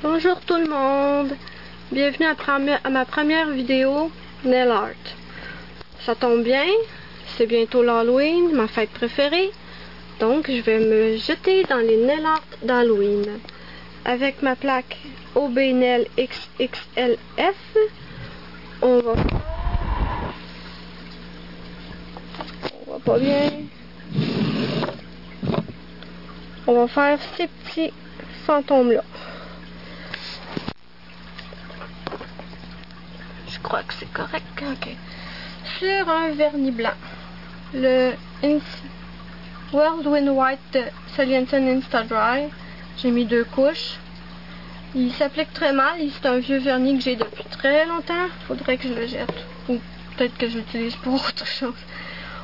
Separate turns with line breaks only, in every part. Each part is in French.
Bonjour tout le monde, bienvenue à ma première vidéo nail art. Ça tombe bien, c'est bientôt l'Halloween, ma fête préférée, donc je vais me jeter dans les nail art d'Halloween. Avec ma plaque OB Nail XXLF, on va pas bien. On va faire ces petits fantômes là. Je crois que c'est correct. Ok. Sur un vernis blanc, le Whirlwind White de Solianten Insta Dry. J'ai mis 2 couches. Il s'applique très mal. C'est un vieux vernis que j'ai depuis très longtemps. Faudrait que je le jette. Ou peut-être que je l'utilise pour autre chose.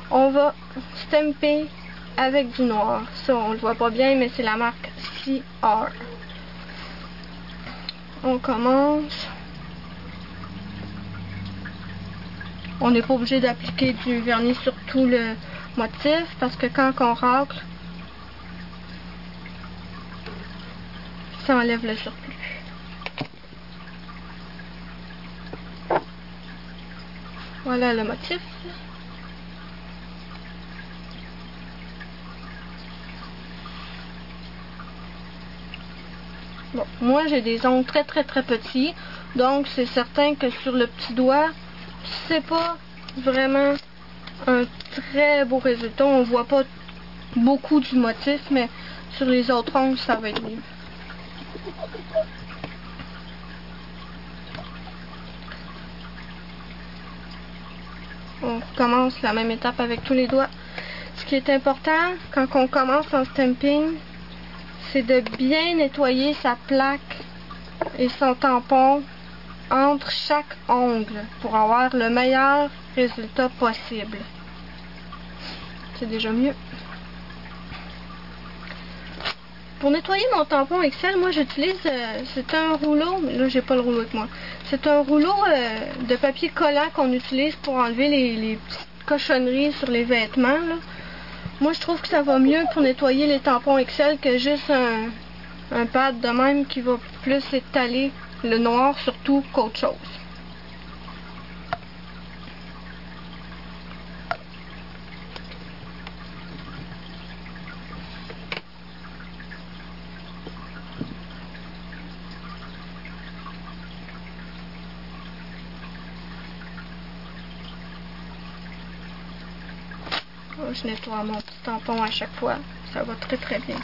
On va stamper avec du noir. Ça, on le voit pas bien, mais c'est la marque CR. On commence. On n'est pas obligé d'appliquer du vernis sur tout le motif parce que quand on racle, ça enlève le surplus. Voilà le motif. Bon, moi j'ai des ongles très petits, donc c'est certain que sur le petit doigt, c'est pas vraiment un très beau résultat. On voit pas beaucoup du motif, mais sur les autres ongles, ça va être mieux. On recommence la même étape avec tous les doigts. Ce qui est important quand on commence en stamping, c'est de bien nettoyer sa plaque et son tampon entre chaque ongle pour avoir le meilleur résultat possible. C'est déjà mieux. Pour nettoyer mon tampon Excel, moi j'utilise, c'est un rouleau, mais là j'ai pas le rouleau avec moi. C'est un rouleau de papier collant qu'on utilise pour enlever les petites cochonneries sur les vêtements, là. Moi je trouve que ça va mieux pour nettoyer les tampons Excel que juste un pad de même qui va plus étaler le noir surtout qu'autre chose. Je nettoie mon petit tampon à chaque fois. Ça va très bien.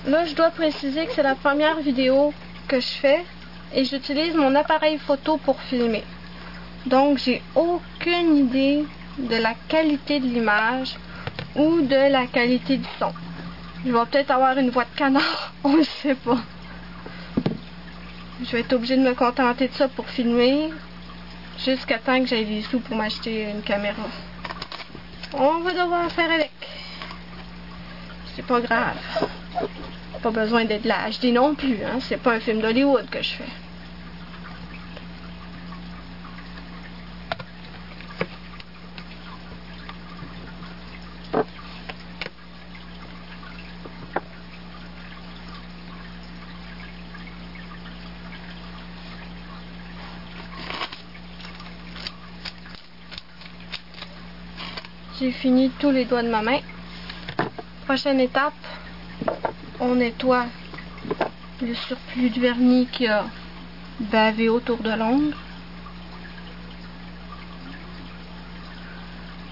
Là, je dois préciser que c'est la première vidéo que je fais et j'utilise mon appareil photo pour filmer. Donc, j'ai aucune idée de la qualité de l'image ou de la qualité du son. Je vais peut-être avoir une voix de canard, on ne sait pas. Je vais être obligée de me contenter de ça pour filmer jusqu'à temps que j'aie les sous pour m'acheter une caméra. On va devoir faire avec. C'est pas grave. Pas besoin d'être de la HD non plus, hein. C'est pas un film d'Hollywood que je fais. J'ai fini tous les doigts de ma main. Prochaine étape, on nettoie le surplus de vernis qui a bavé autour de l'ongle.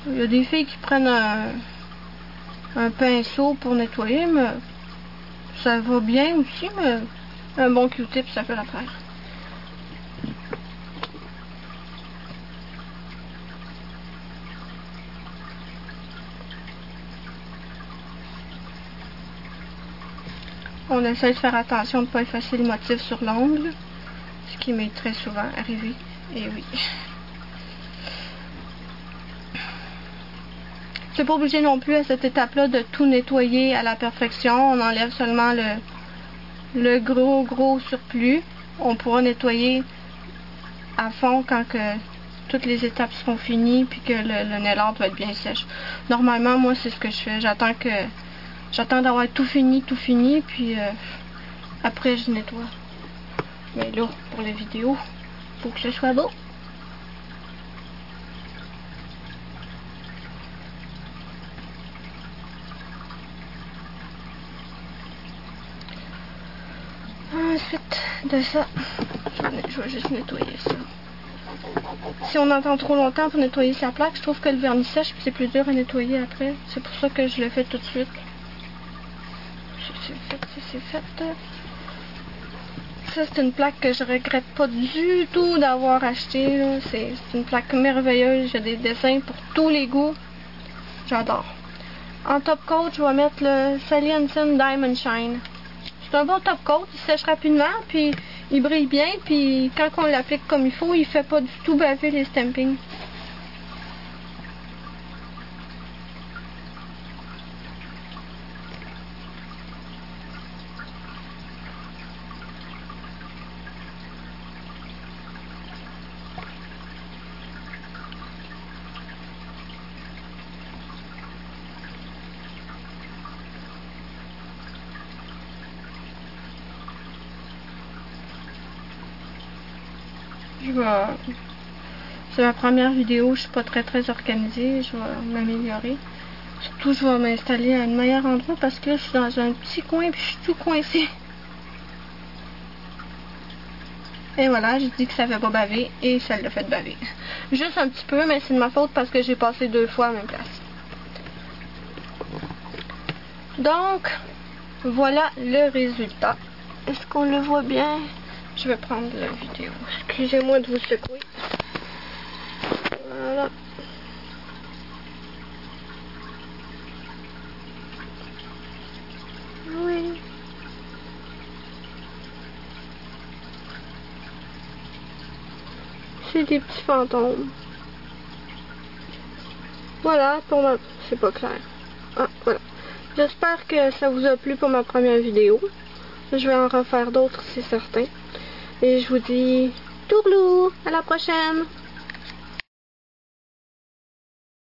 Il y a des filles qui prennent un pinceau pour nettoyer, mais ça va bien aussi, mais un bon Q-tip, ça fait l'affaire. On essaie de faire attention de ne pas effacer le motif sur l'ongle, ce qui m'est très souvent arrivé, et oui. C'est pas obligé non plus à cette étape-là de tout nettoyer à la perfection. On enlève seulement le gros surplus. On pourra nettoyer à fond quand que toutes les étapes seront finies puis que le nail art va être bien sèche. Normalement, moi, c'est ce que je fais. J'attends que j'attends d'avoir tout fini, puis après je nettoie. Mais là, pour la vidéo, faut que ce soit beau. Ensuite de ça, je vais juste nettoyer ça. Si on attend trop longtemps pour nettoyer sa plaque, je trouve que le vernis sèche, c'est plus dur à nettoyer après. C'est pour ça que je le fais tout de suite. C'est fait. Ça, c'est une plaque que je regrette pas du tout d'avoir acheté. C'est une plaque merveilleuse. J'ai des dessins pour tous les goûts. J'adore. En top coat, je vais mettre le Sally Hansen Diamond Shine. C'est un bon top coat. Il sèche rapidement, puis il brille bien. Puis quand on l'applique comme il faut, il fait pas du tout baver les stampings. C'est ma première vidéo, je suis pas très organisée, je vais m'améliorer. Surtout, je vais m'installer à un meilleur endroit parce que là, je suis dans un petit coin et je suis tout coincée. Et voilà, j'ai dit que ça fait pas baver et ça l'a fait baver. Juste un petit peu, mais c'est de ma faute parce que j'ai passé 2 fois à la même place. Donc, voilà le résultat. Est-ce qu'on le voit bien? Je vais prendre la vidéo. Excusez-moi de vous secouer. Voilà. Oui. C'est des petits fantômes. Voilà, pour ma... C'est pas clair. Ah, voilà. J'espère que ça vous a plu pour ma première vidéo. Je vais en refaire d'autres, c'est certain. Et je vous dis tourlou, à la prochaine!